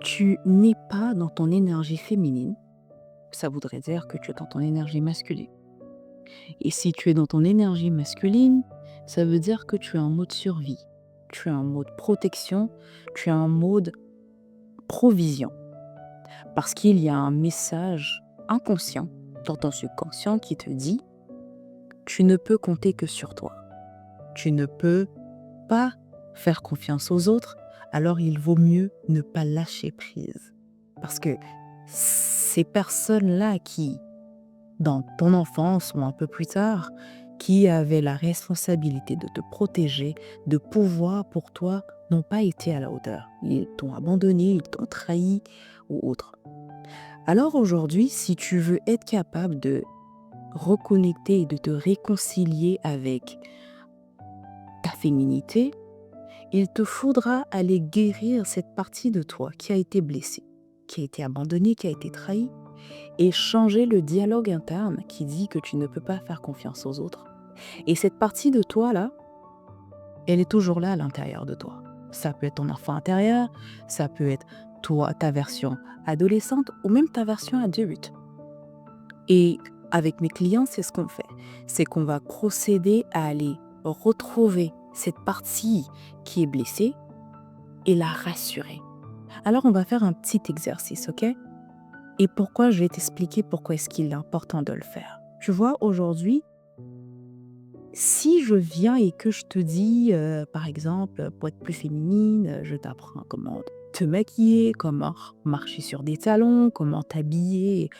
tu n'es pas dans ton énergie féminine, ça voudrait dire que tu es dans ton énergie masculine. Et si tu es dans ton énergie masculine, ça veut dire que tu es en mode survie, tu es en mode protection, tu es en mode provision. Parce qu'il y a un message inconscient dans ton subconscient qui te dit: tu ne peux compter que sur toi. Tu ne peux pas faire confiance aux autres, alors il vaut mieux ne pas lâcher prise. Parce que ces personnes-là qui, dans ton enfance ou un peu plus tard, qui avaient la responsabilité de te protéger, de pouvoir pour toi, n'ont pas été à la hauteur. Ils t'ont abandonné, ils t'ont trahi ou autre. Alors aujourd'hui, si tu veux être capable de reconnecter et de te réconcilier avec ta féminité, il te faudra aller guérir cette partie de toi qui a été blessée, qui a été abandonnée, qui a été trahie, et changer le dialogue interne qui dit que tu ne peux pas faire confiance aux autres. Et cette partie de toi-là, elle est toujours là à l'intérieur de toi. Ça peut être ton enfant intérieur, ça peut être toi, ta version adolescente ou même ta version adulte. Et avec mes clients, c'est ce qu'on fait. C'est qu'on va procéder à aller retrouver cette partie qui est blessée et la rassurer. Alors, on va faire un petit exercice, ok? Et pourquoi je vais t'expliquer pourquoi est-ce qu'il est important de le faire. Tu vois, aujourd'hui, si je viens et que je te dis, par exemple, pour être plus féminine, je t'apprends comment te maquiller, comment marcher sur des talons, comment t'habiller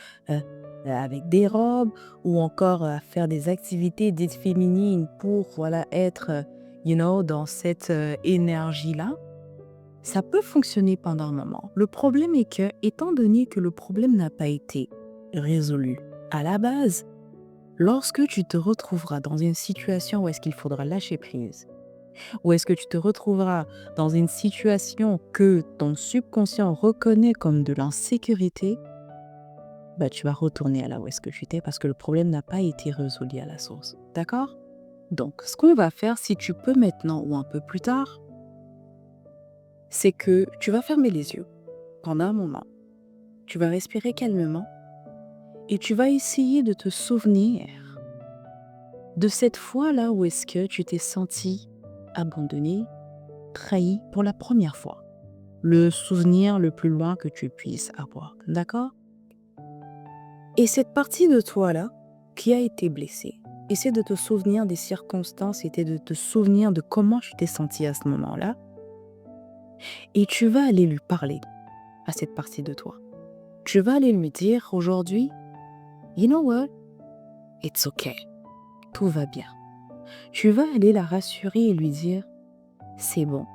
avec des robes, ou encore faire des activités dites féminines pour voilà, être, dans cette énergie-là, ça peut fonctionner pendant un moment. Le problème est que, étant donné que le problème n'a pas été résolu à la base, lorsque tu te retrouveras dans une situation où est-ce qu'il faudra lâcher prise, ou est-ce que tu te retrouveras dans une situation que ton subconscient reconnaît comme de l'insécurité, bah, tu vas retourner à là où est-ce que tu étais parce que le problème n'a pas été résolu à la source. D'accord? Donc, ce qu'on va faire, si tu peux maintenant ou un peu plus tard, c'est que tu vas fermer les yeux pendant un moment. Tu vas respirer calmement et tu vas essayer de te souvenir de cette fois-là où est-ce que tu t'es senti abandonné, trahi pour la première fois. Le souvenir le plus loin que tu puisses avoir, d'accord? Et cette partie de toi-là qui a été blessée, essaie de te souvenir des circonstances, essaie de te souvenir de comment tu t'es senti à ce moment-là et tu vas aller lui parler à cette partie de toi. Tu vas aller lui dire aujourd'hui: You know what? It's okay. Tout va bien. Tu vas aller la rassurer et lui dire: c'est bon.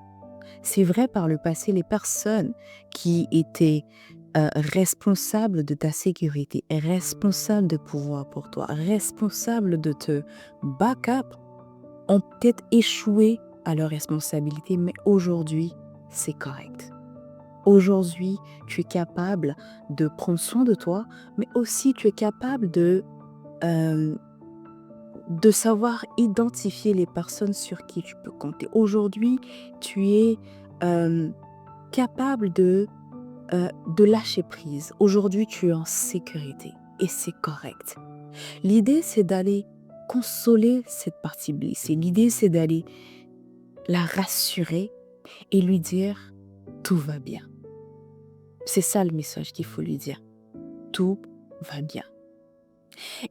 C'est vrai, par le passé, les personnes qui étaient responsables de ta sécurité, responsables de pouvoir pour toi, responsables de te back up, ont peut-être échoué à leur responsabilité, mais aujourd'hui, c'est correct. Aujourd'hui, tu es capable de prendre soin de toi, mais aussi tu es capable euh, de savoir identifier les personnes sur qui tu peux compter. Aujourd'hui, tu es capable de lâcher prise. Aujourd'hui, tu es en sécurité et c'est correct. L'idée, c'est d'aller consoler cette partie blessée. L'idée, c'est d'aller la rassurer et lui dire: tout va bien. C'est ça le message qu'il faut lui dire. Tout va bien.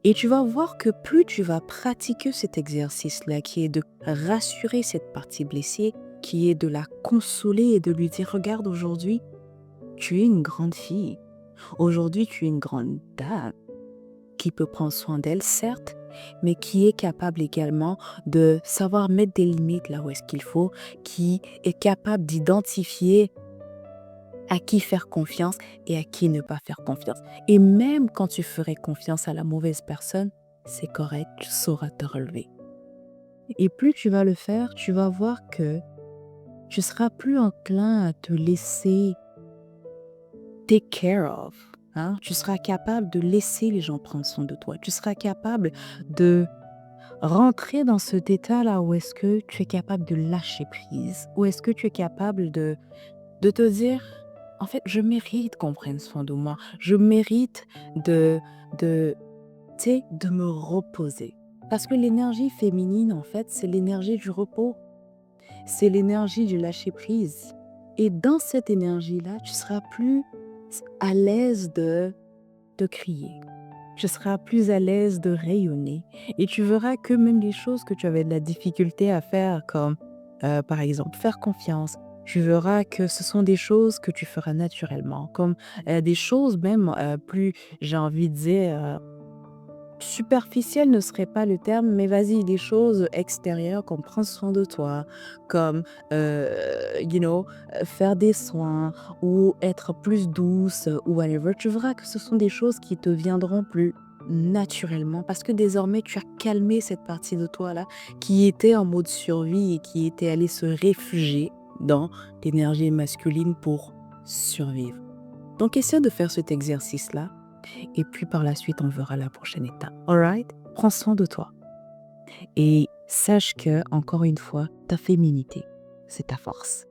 Et tu vas voir que plus tu vas pratiquer cet exercice-là, qui est de rassurer cette partie blessée, qui est de la consoler et de lui dire: regarde, aujourd'hui, tu es une grande fille. Aujourd'hui, tu es une grande dame qui peut prendre soin d'elle, certes, mais qui est capable également de savoir mettre des limites là où est-ce qu'il faut, qui est capable d'identifier à qui faire confiance et à qui ne pas faire confiance. Et même quand tu ferais confiance à la mauvaise personne, c'est correct, tu sauras te relever. Et plus tu vas le faire, tu vas voir que tu seras plus enclin à te laisser take care of. Hein? Tu seras capable de laisser les gens prendre soin de toi. Tu seras capable de rentrer dans cet état-là où est-ce que tu es capable de lâcher prise, où est-ce que tu es capable de te dire: En fait, je mérite qu'on prenne soin de moi. Je mérite de, de, tu sais, de me reposer. Parce que l'énergie féminine, en fait, c'est l'énergie du repos. C'est l'énergie du lâcher prise. Et dans cette énergie-là, tu seras plus à l'aise de crier. Tu seras plus à l'aise de rayonner. Et tu verras que même les choses que tu avais de la difficulté à faire, comme par exemple faire confiance, tu verras que ce sont des choses que tu feras naturellement, comme des choses même plus, j'ai envie de dire, superficielles ne serait pas le terme, mais vas-y, des choses extérieures comme prendre soin de toi, comme, faire des soins ou être plus douce ou whatever. Tu verras que ce sont des choses qui te viendront plus naturellement parce que désormais tu as calmé cette partie de toi-là qui était en mode survie et qui était allée se réfugier dans l'énergie masculine pour survivre. Donc essaie de faire cet exercice-là et puis par la suite, on verra la prochaine étape. Alright? Prends soin de toi. Et sache que, encore une fois, ta féminité, c'est ta force.